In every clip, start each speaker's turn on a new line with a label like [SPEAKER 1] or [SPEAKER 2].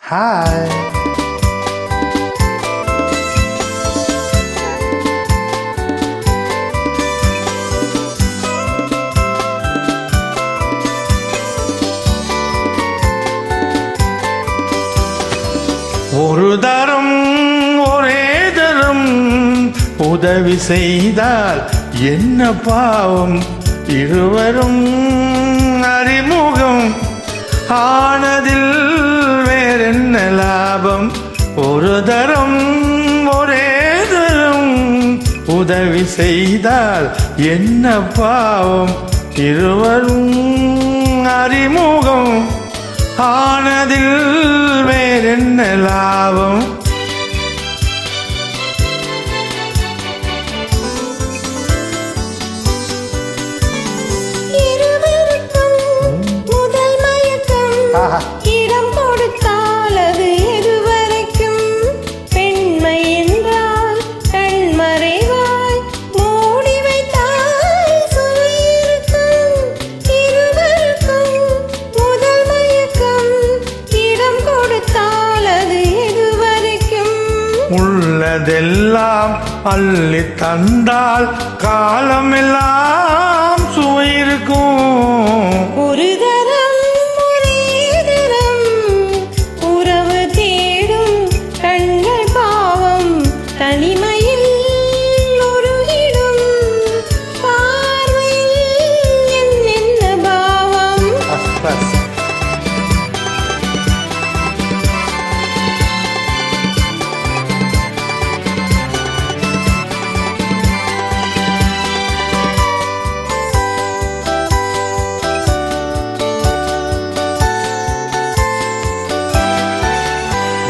[SPEAKER 1] Hi. ஒரு தரம் ஒரே தரம் உதவி செய்தால் என்ன பாவம், இருவரும் அறிமுகம் ஆனதில் வேறென்ன லாபம். ஒரு தரம் ஒரே தரம் உதவி செய்தால் என்ன பாவம், இருவரும் அறிமுகம் ஆனதில் வேறென்ன லாபம்.
[SPEAKER 2] இடம் கொடுத்தால் அது எதுவரைக்கும், பெண்மை என்றால் கண்மறைவாய் மூடி வைத்தால் சுவையிருக்கும். இருவருக்கும் முதல் மயக்கம், இடம் கொடுத்தால் அது எதுவரைக்கும்.
[SPEAKER 1] உள்ளதெல்லாம் அள்ளி தந்தால் காலமெல்லாம் சுவையிருக்கும்.
[SPEAKER 2] ஒரு தரம் ஒரே தரம் உறவு தேடும் கண்கள் பாவம், தனிமையில் உருகிடும் பார்வையில் என்னென்ன பாவம்.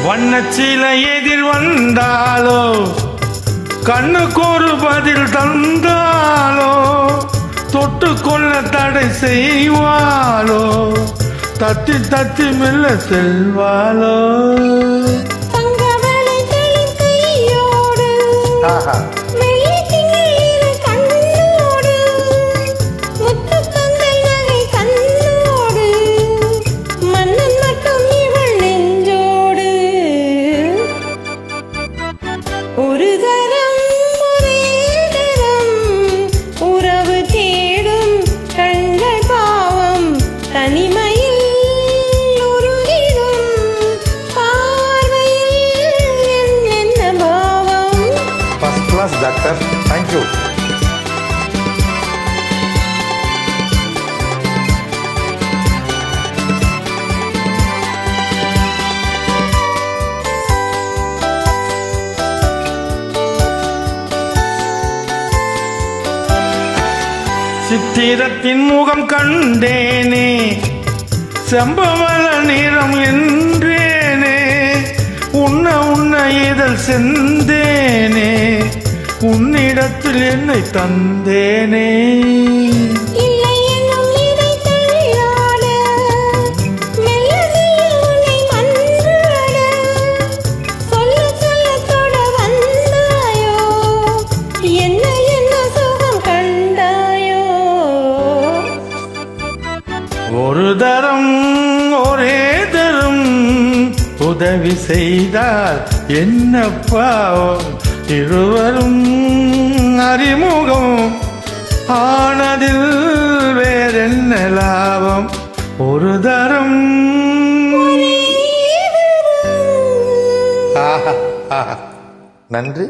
[SPEAKER 1] வண்ணச்சில எதிர் வந்தாலோ, கண்ணுக்கு ஒரு பதில் தந்தாலோ, தொட்டு கொள்ள தடை செய்வாளோ, தத்தி தத்தி மெல்ல செல்வாளோ.
[SPEAKER 2] ஒரு தரம் ஒரே தரம் உறவு தேடும் கண்கள் பாவம், தனிமையில் உருகிடும் பார்வையில் என்னென்ன பாவம்.
[SPEAKER 1] First class doctor, thank you. சித்திரத்தின் முகம் கண்டேனே, செம்பவள நிறம் என்றேனே, உன்ன உன்ன இதழ் செந்தேனே, உன்னிடத்தில் என்னை தந்தேனே. ஒரு தரம் ஒரே தரம் உதவி செய்தால் என்ன பாவம், இருவரும் அறிமுகம் ஆனதில் வேறென்ன லாபம். ஒரு தரம். நன்றி.